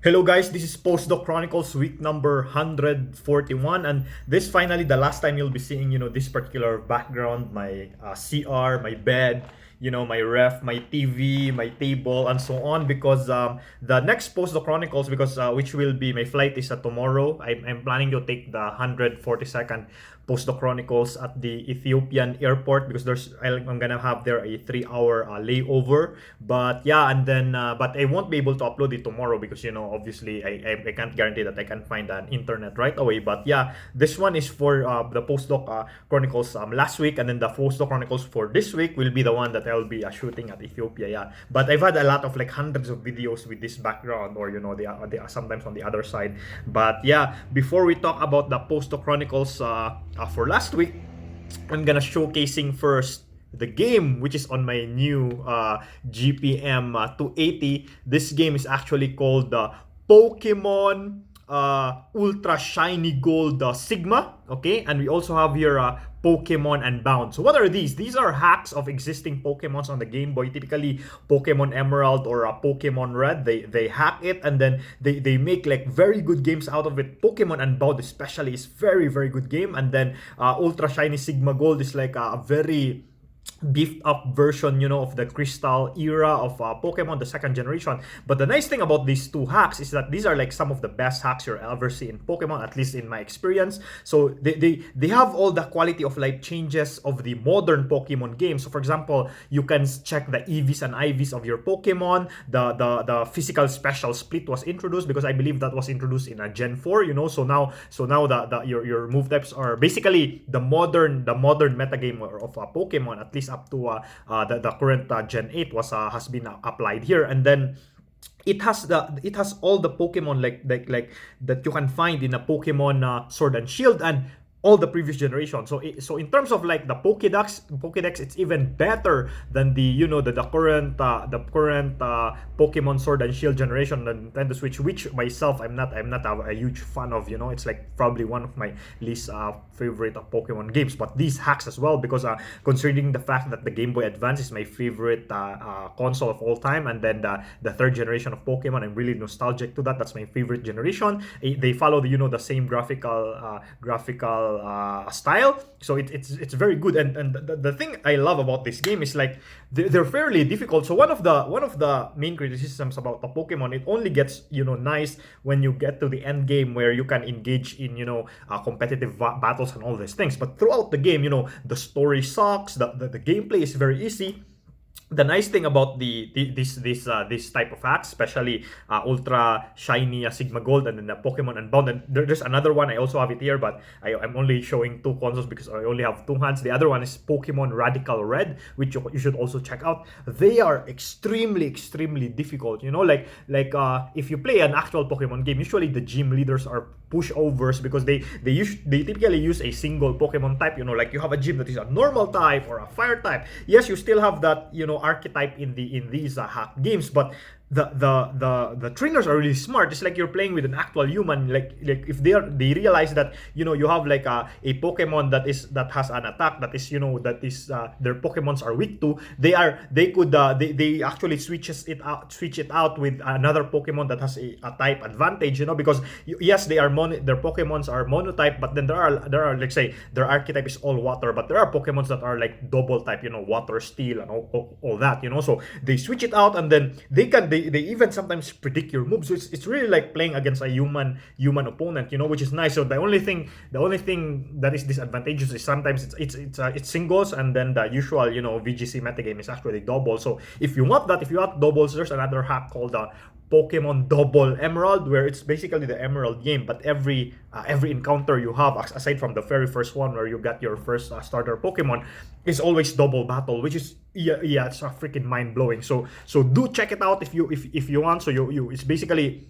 Hello guys, this is Postdoc Chronicles week number 141, and this finally the last time you'll be seeing, this particular background, my CR, my bed, my ref, my TV, my table, and so on, because the next Postdoc Chronicles, because which will be, my flight is tomorrow. I'm planning to take the 142nd Postdoc Chronicles at the Ethiopian airport, because I'm gonna have there a 3 hour layover. But yeah, and then but I won't be able to upload it tomorrow because obviously I can't guarantee that I can find an internet right away. But yeah, this one is for the Postdoc Chronicles last week, and then the Postdoc Chronicles for this week will be the one that I'll be shooting at Ethiopia. Yeah, but I've had a lot of like hundreds of videos with this background, or they are sometimes on the other side. But yeah, before we talk about the Postdoc Chronicles for last week, I'm gonna showcasing first the game, which is on my new GPM 280. This game is actually called Pokemon Ultra Shiny Gold Sigma. Okay, and we also have here Pokemon Unbound. So what are these? These are hacks of existing Pokemons on the Game Boy. Typically Pokemon Emerald or Pokemon Red. They hack it, and then they make like very good games out of it. Pokemon Unbound especially is very, very good game. And then Ultra Shiny Sigma Gold is like a very beefed up version of the crystal era of Pokemon, the second generation. But the nice thing about these two hacks is that these are like some of the best hacks you'll ever see in Pokemon, at least in my experience. So they have all the quality of life changes of the modern Pokemon game. So for example, you can check the EVs and IVs of your Pokemon. The physical special split was introduced, because I believe that was introduced in a Gen 4. So now your move types are basically the modern metagame of Pokemon, at least up to the current Gen 8 has been applied here. And then it has all the Pokemon like that you can find in a Pokemon Sword and Shield and all the previous generation. So in terms of like the Pokédex, it's even better than the current Pokemon Sword and Shield generation on Nintendo Switch, which myself I'm not a huge fan of. It's like probably one of my least favorite Pokemon games. But these hacks as well, because considering the fact that the Game Boy Advance is my favorite console of all time, and then the third generation of Pokemon, I'm really nostalgic to that. That's my favorite generation. They follow the same graphical style, so it's very good. And the thing I love about this game is like they're fairly difficult. So one of the main criticisms about the Pokemon, it only gets nice when you get to the end game, where you can engage in competitive battles and all these things. But throughout the game, the story sucks, the gameplay is very easy. The nice thing about this type of hacks, especially Ultra Shiny Sigma Gold, and then the Pokemon Unbound, and there's another one, I also have it here, but I'm only showing two consoles because I only have two hands. The other one is Pokemon Radical Red, which you should also check out. They are extremely difficult. If you play an actual Pokemon game, usually the gym leaders are pushovers, because they typically use a single Pokemon type. Like you have a gym that is a normal type or a fire type. Yes, you still have that archetype in these hack games, but the trainers are really smart. It's like you're playing with an actual human. Like if they realize that you have like a Pokemon that has an attack that is their Pokemons are weak to, they actually switch it out with another Pokemon that has a type advantage, because yes, their Pokemons are monotype, but then there are like, say their archetype is all water, but there are Pokemons that are like double type, water, steel, and all that. So they switch it out, and then they even sometimes predict your moves. So it's really like playing against a human opponent, which is nice. So the only thing that is disadvantageous is sometimes it's singles, and then the usual VGC metagame is actually double. So if you want doubles, there's another hack called Pokemon Double Emerald, where it's basically the Emerald game, but every encounter you have, aside from the very first one where you got your first starter Pokemon, is always double battle, which is it's freaking mind blowing. So do check it out if you want. So it's basically,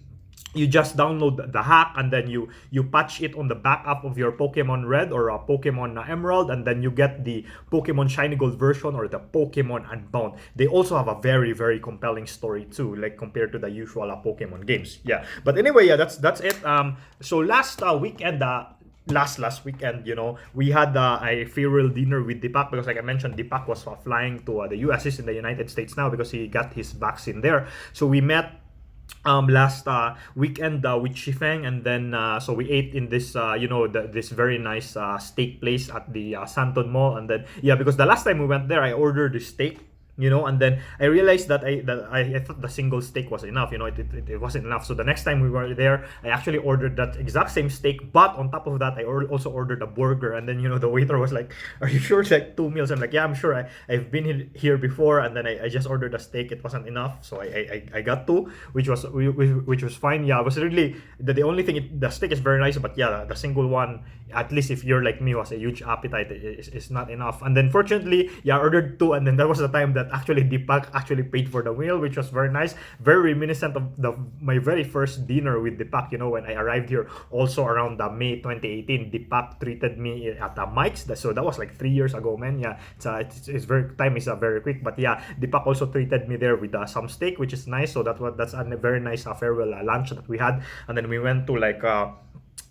you just download the hack, and then you patch it on the backup of your Pokemon Red or a Pokemon Emerald, and then you get the Pokemon Shiny Gold version or the Pokemon Unbound. They also have a very, very compelling story too, like compared to the usual Pokemon games. Yeah, but anyway, yeah, that's it. So last weekend, last weekend, we had a farewell dinner with Deepak, because like I mentioned, Deepak was flying to the US. He's in the United States now because he got his vaccine there. So we met last weekend with Xifeng, and then so we ate in this this very nice steak place at the Santon Mall, and then yeah, because the last time we went there I ordered the steak, and then I realized that I thought the single steak was enough. It wasn't enough. So the next time we were there, I actually ordered that exact same steak, but on top of that, I also ordered a burger. And then the waiter was like, "Are you sure it's like 2 meals?" I'm like, "Yeah, I'm sure. I've been here before." And then I just ordered a steak. It wasn't enough, so I got two, which was fine. Yeah, it was really the only thing. The steak is very nice, but yeah, the single one, at least if you're like me, was a huge appetite. Is not enough. And then fortunately, yeah, I ordered two, and then that was the time that actually Deepak actually paid for the meal, which was very nice, very reminiscent of my very first dinner with Deepak. When I arrived here, also around May 2018, Deepak treated me at Mike's. So that was like 3 years ago, man. Yeah, it's very time is very quick, but yeah, Deepak also treated me there with some steak, which is nice. So that's a very nice farewell lunch that we had, and then we went to like.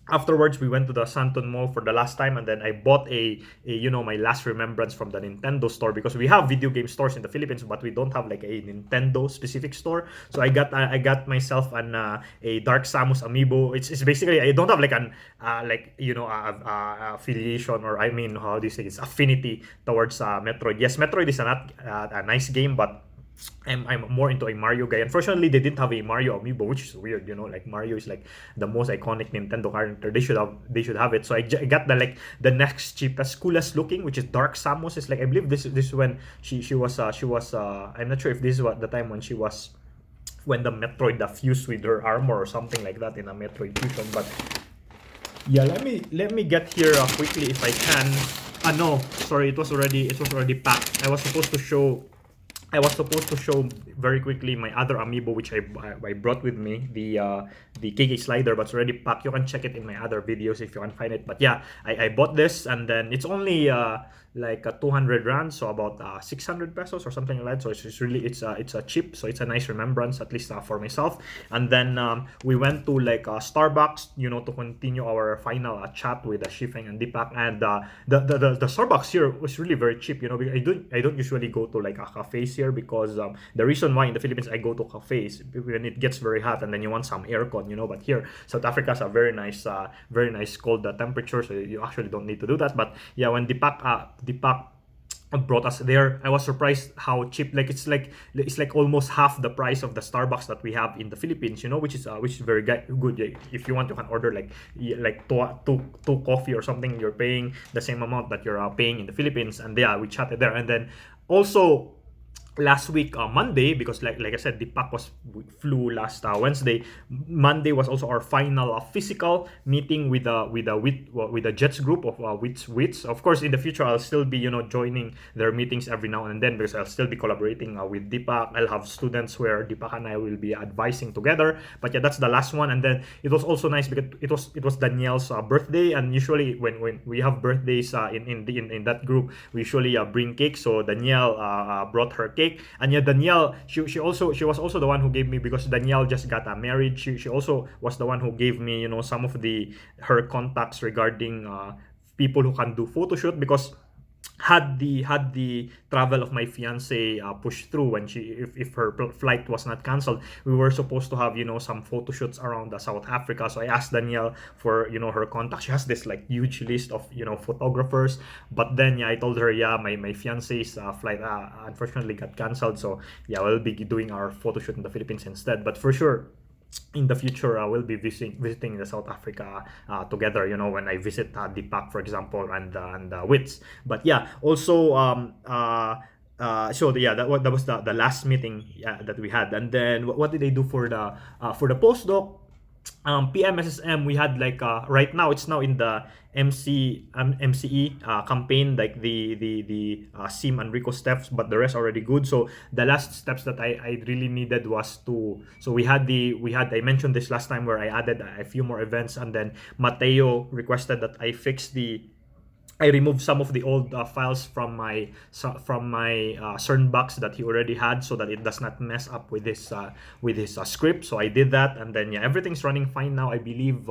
Afterwards, we went to the Santon Mall for the last time, and then I bought my last remembrance from the Nintendo store, because we have video game stores in the Philippines, but we don't have like a Nintendo specific store. So I got myself a Dark Samus amiibo. It's basically, I don't have like an affiliation, or I mean, how do you say, it's affinity towards Metroid. Yes, Metroid is a nice game, but I'm more into a Mario guy. Unfortunately, they didn't have a Mario amiibo, which is weird. Like Mario is like the most iconic Nintendo character. They should have it. So I got the next cheapest, coolest looking, which is Dark Samus. It's like, I believe this is when she was I'm not sure if this is what the time when she was, when the Metroid fused with her armor or something like that in a Metroid fusion. But yeah, let me get here quickly if I can. No, sorry, it was already packed. I was supposed to show very quickly my other amiibo, which I brought with me, the KK slider, but it's already packed. You can check it in my other videos if you can find it. But yeah, I bought this, and then it's only like 200 rand, so about 600 pesos or something like that. So it's a cheap, so it's a nice remembrance, at least for myself. And then we went to like Starbucks, to continue our final chat with Xifeng and Deepak. And the Starbucks here was really very cheap. Because I don't usually go to like a cafes here, because the reason why in the Philippines I go to cafes when it gets very hot and then you want some aircon. But here South Africa has a very nice cold temperature, so you actually don't need to do that. But yeah, when Deepak brought us there, I was surprised how cheap. Like it's like almost half the price of the Starbucks that we have in the Philippines. Which is very good. If you want, you can order like two coffee or something. You're paying the same amount that you're paying in the Philippines. And yeah, we chatted there, and then also last week Monday, because like I said, Deepak flew last Wednesday. Monday was also our final physical meeting with the Jets group of Wits. Of course, in the future I'll still be joining their meetings every now and then, because I'll still be collaborating with Deepak. I'll have students where Deepak and I will be advising together. But yeah, that's the last one. And then it was also nice because it was Danielle's birthday, and usually when we have birthdays in that group, we usually bring cake. So Danielle brought her cake. And yeah, Danielle, she was also the one who gave me, because Danielle just got married. She also was the one who gave me some of her contacts regarding people who can do photo shoot, because had the travel of my fiance pushed through, when if her flight was not canceled, we were supposed to have some photo shoots around South Africa. So I asked Danielle for her contact. She has this like huge list of photographers. But then yeah, I told her, yeah, my fiance's flight unfortunately got canceled, so yeah, we'll be doing our photo shoot in the Philippines instead. But for sure, in the future, we'll be visiting the South Africa together. When I visit Deepak, for example, and Wits. But yeah, also so yeah, that was the last meeting that we had. And then what did they do for the postdoc? PMSSM, we had like right now it's now in the MCE campaign, like the SIM and RICO steps, but the rest already good. So the last steps that I really needed was so we had I mentioned this last time, where I added a few more events, and then Mateo requested that I fix I removed some of the old files from my CERN box that he already had, so that it does not mess up with his script. So I did that, and then yeah, everything's running fine now. I believe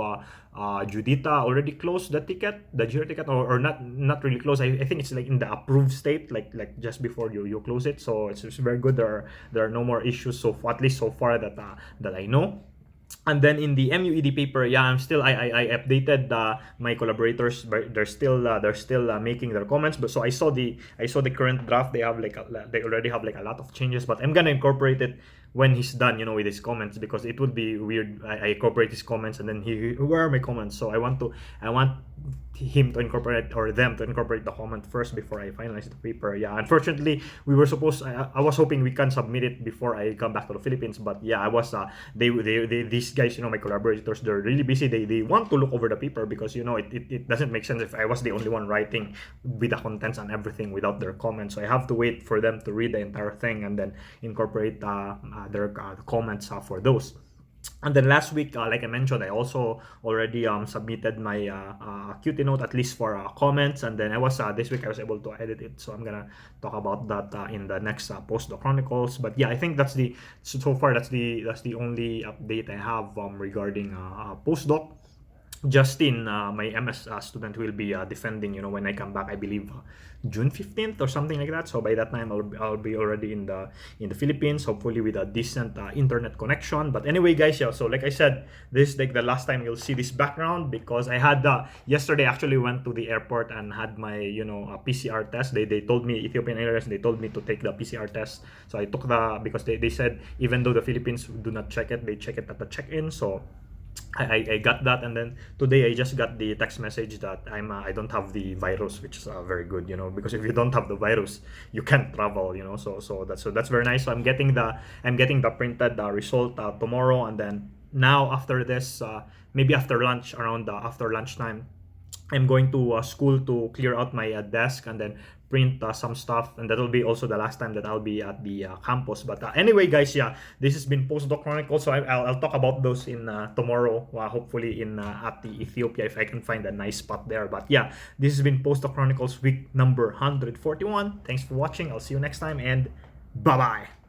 Judita already closed the ticket, the junior ticket, or not really closed. I think it's like in the approved state, like just before you close it. So it's very good. There are no more issues, so at least so far that I know. And then in the MUED paper, yeah, I updated my collaborators, but they're still making their comments. But so I saw the current draft. They already have like a lot of changes, but I'm gonna incorporate it when he's done, with his comments, because it would be weird. I incorporate his comments and then where are my comments? So I want him to incorporate, or them to incorporate the comment first before I finalize the paper. Yeah, unfortunately, I was hoping we can submit it before I come back to the Philippines, but yeah, I was these guys, my collaborators, they're really busy. They want to look over the paper, because it doesn't make sense if I was the only one writing with the contents and everything without their comments. So I have to wait for them to read the entire thing and then incorporate their comments for those. And then last week, like I mentioned, I also already submitted my QT note, at least for comments. And then this week I was able to edit it, so I'm gonna talk about that in the next Postdoc Chronicles. But yeah, I think so far that's the only update I have regarding Postdoc. Justin, my MS student, will be defending, when I come back, I believe June 15th or something like that. So by that time, I'll be already in the Philippines, hopefully with a decent internet connection. But anyway, guys, yeah, so like I said, this is like the last time you'll see this background, because I had yesterday actually went to the airport and had my PCR test. They told me, Ethiopian Airlines, they told me to take the PCR test. So I took because they said even though the Philippines do not check it, they check it at the check-in. So I got that, and then today I just got the text message that I don't have the virus, which is very good, because if you don't have the virus, you can't travel, so that's very nice. So I'm getting the printed result tomorrow, and then now after this, maybe after lunch, around after lunchtime, I'm going to school to clear out my desk and then print some stuff, and that'll be also the last time that I'll be at the campus. But anyway, guys, yeah, this has been Postdoc Chronicles. So I'll talk about those in tomorrow, hopefully in at the Ethiopia, if I can find a nice spot there. But yeah, this has been Postdoc Chronicles week number 141. Thanks for watching. I'll see you next time, and bye bye.